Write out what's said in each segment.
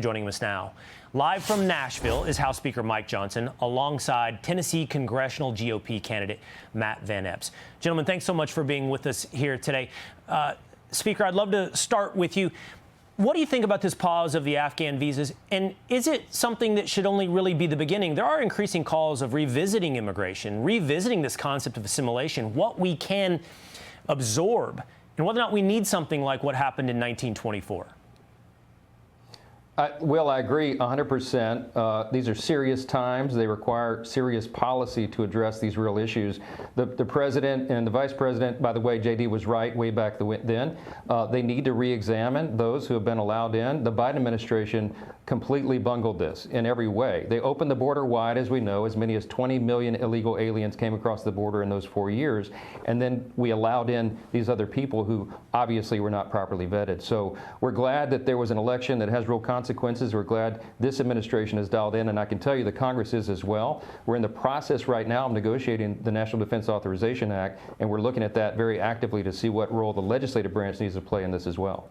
Joining us now, live from Nashville, is House Speaker Mike Johnson, alongside Tennessee congressional GOP candidate Matt Van Epps. Gentlemen, thanks so much for being with us here today. Speaker, I'd love to start with you. What do you think about this pause of the Afghan visas? And is it something that should only really be the beginning? There are increasing calls of revisiting immigration, revisiting this concept of assimilation, what we can absorb, and whether or not we need something like what happened in 1924. Will, I agree 100%. These are serious times. They require serious policy to address these real issues. The president and the vice president, by the way, JD was right way back then. They need to re-examine those who have been allowed in. The Biden administration completely bungled this in every way. They opened the border wide, as we know. As many as 20 million illegal aliens came across the border in those 4 years. And then we allowed in these other people who obviously were not properly vetted. So we're glad that there was an election that has real consequences. We're glad this administration is dialed in, and I can tell you the Congress is as well. We're in the process right now of negotiating the National Defense Authorization Act, and we're looking at that very actively to see what role the legislative branch needs to play in this as well.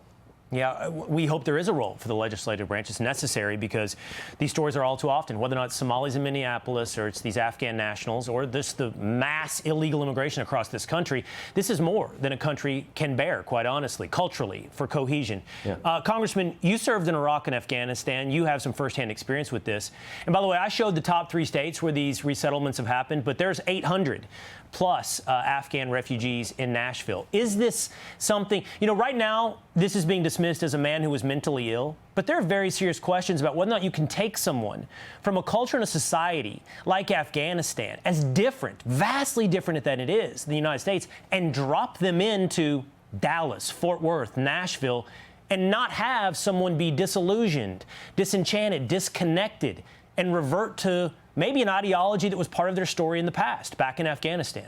Yeah, we hope there is a role for the legislative branch. It's necessary because these stories are all too often, whether or not it's Somalis in Minneapolis or it's these Afghan nationals or this the mass illegal immigration across this country. This is more than a country can bear, quite honestly, culturally, for cohesion. Yeah. Congressman, you served in Iraq and Afghanistan. You have some firsthand experience with this. And by the way, I showed the top 3 states where these resettlements have happened, but there's 800 plus Afghan refugees in Nashville. Is this something, right now, this is being dismissed as a man who was mentally ill, but there are very serious questions about whether or not you can take someone from a culture and a society like Afghanistan, as different, vastly different than it is in the United States, and drop them into Dallas, Fort Worth, Nashville, and not have someone be disillusioned, disenchanted, disconnected, and revert to maybe an ideology that was part of their story in the past, back in Afghanistan.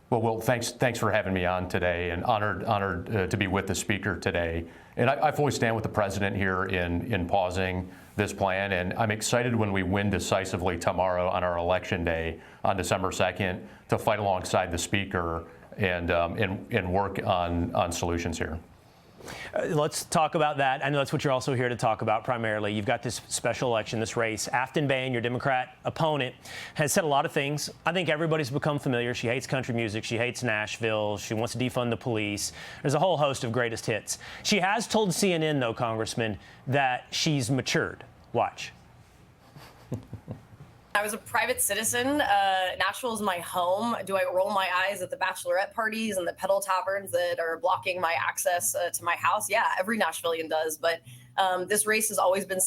Well, Will, thanks for having me on today, and honored to be with the speaker today. And I fully stand with the president here in pausing this plan, and I'm excited when we win decisively tomorrow on our election day on December 2nd to fight alongside the speaker and work on solutions here. Let's talk about that. I know that's what you're also here to talk about primarily. You've got this special election, this race. Afghan Bain, your Democrat opponent, has said a lot of things. I think everybody's become familiar. She hates country music. She hates Nashville. She wants to defund the police. There's a whole host of greatest hits. She has told CNN, though, Congressman, that she's matured. Watch. I was a private citizen. Nashville is my home. Do I roll my eyes at the bachelorette parties and the pedal taverns that are blocking my access to my house? Yeah, every Nashvilleian does. But this race has always been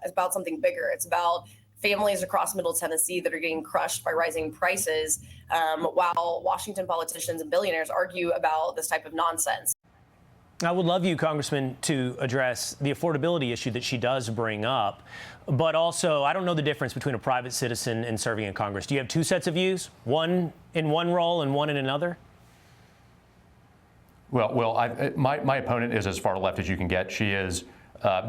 about something bigger. It's about families across Middle Tennessee that are getting crushed by rising prices, while Washington politicians and billionaires argue about this type of nonsense. I would love you, Congressman, to address the affordability issue that she does bring up. But also, I don't know the difference between a private citizen and serving in Congress. Do you have 2 sets of views, one in one role and one in another? Well, my opponent is as far left as you can get. She has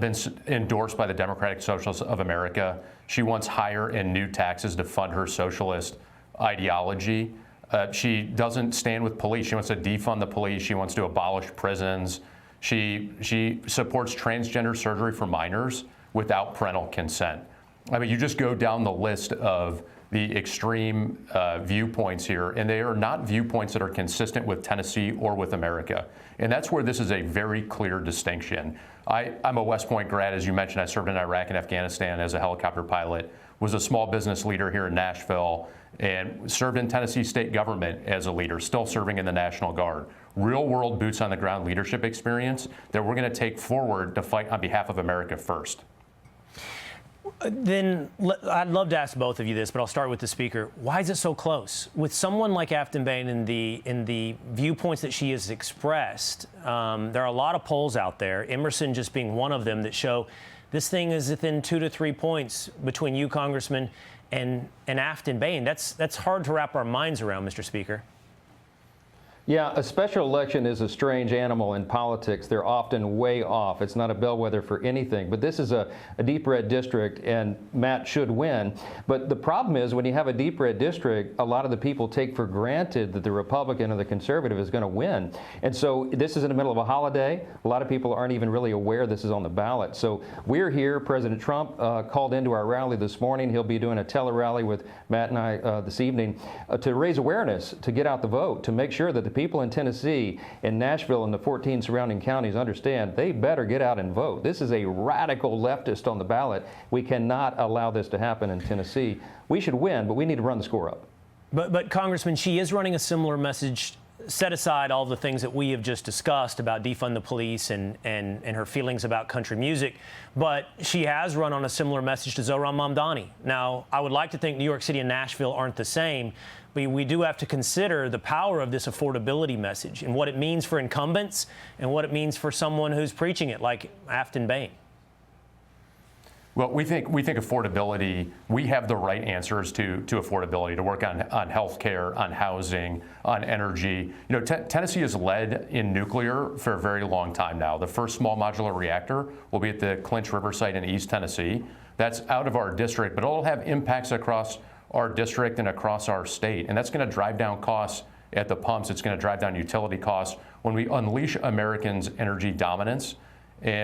been endorsed by the Democratic Socialists of America. She wants higher and new taxes to fund her socialist ideology. She doesn't stand with police. She wants to defund the police. She wants to abolish prisons. She supports transgender surgery for minors without parental consent. I mean, you just go down the list of the extreme viewpoints here, and they are not viewpoints that are consistent with Tennessee or with America. And that's where this is a very clear distinction. I'm a West Point grad, as you mentioned. I served in Iraq and Afghanistan as a helicopter pilot, was a small business leader here in Nashville, and served in Tennessee state government as a leader, still serving in the National Guard. Real world boots on the ground leadership experience that we're going to take forward to fight on behalf of America first. Then I'd love to ask both of you this, but I'll start with the speaker. Why is it so close? With someone like Afghan Bain in the viewpoints that she has expressed, there are a lot of polls out there, Emerson just being one of them, that show this thing is within 2 to 3 points between you, Congressman, and Afghan Bain. That's hard to wrap our minds around, Mr. Speaker. Yeah, a special election is a strange animal in politics. They're often way off. It's not a bellwether for anything. But this is a deep red district, and Matt should win. But the problem is when you have a deep red district, a lot of the people take for granted that the Republican or the conservative is going to win. And so this is in the middle of a holiday. A lot of people aren't even really aware this is on the ballot. So we're here. President Trump called into our rally this morning. He'll be doing a tele-rally with Matt and I this evening to raise awareness, to get out the vote, to make sure that the people in Tennessee, in Nashville, and the 14 surrounding counties understand they better get out and vote. This is a radical leftist on the ballot. We cannot allow this to happen in Tennessee. We should win, but we need to run the score up. But Congressman, she is running a similar message. Set aside all the things that we have just discussed about defund the police and her feelings about country music, but she has run on a similar message to Zohran Mamdani. Now, I would like to think New York City and Nashville aren't the same, but we do have to consider the power of this affordability message and what it means for incumbents and what it means for someone who's preaching it, like Afton Bain. Well, we think affordability, we have the right answers to affordability, to work on health care, on housing, on energy. You know, Tennessee has led in nuclear for a very long time now. The first small modular reactor will be at the Clinch River site in East Tennessee. That's out of our district, but it'll have impacts across our district and across our state. And that's going to drive down costs at the pumps. It's going to drive down utility costs. When we unleash Americans' energy dominance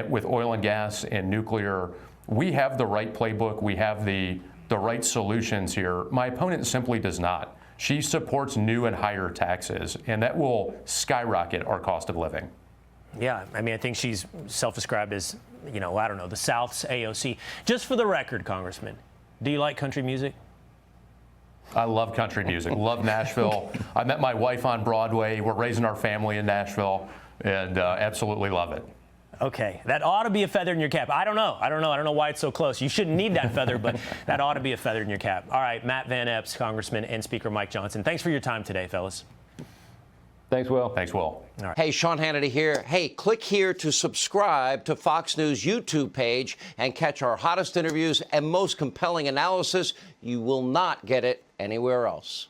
with oil and gas and nuclear, we have the right playbook. We have the right solutions here. My opponent simply does not. She supports new and higher taxes, and that will skyrocket our cost of living. Yeah, I mean, I think she's self-described as, you know, I don't know, the South's AOC. Just for the record, Congressman, do you like country music? I love country music, love Nashville. I met my wife on Broadway. We're raising our family in Nashville, and absolutely love it. Okay, that ought to be a feather in your cap. I don't know why it's so close. You shouldn't need that feather, but that ought to be a feather in your cap. All right, Matt Van Epps, Congressman, and Speaker Mike Johnson. Thanks for your time today, fellas. Thanks, Will. Thanks, Will. All right. Hey, Sean Hannity here. Hey, click here to subscribe to Fox News YouTube page and catch our hottest interviews and most compelling analysis. You will not get it anywhere else.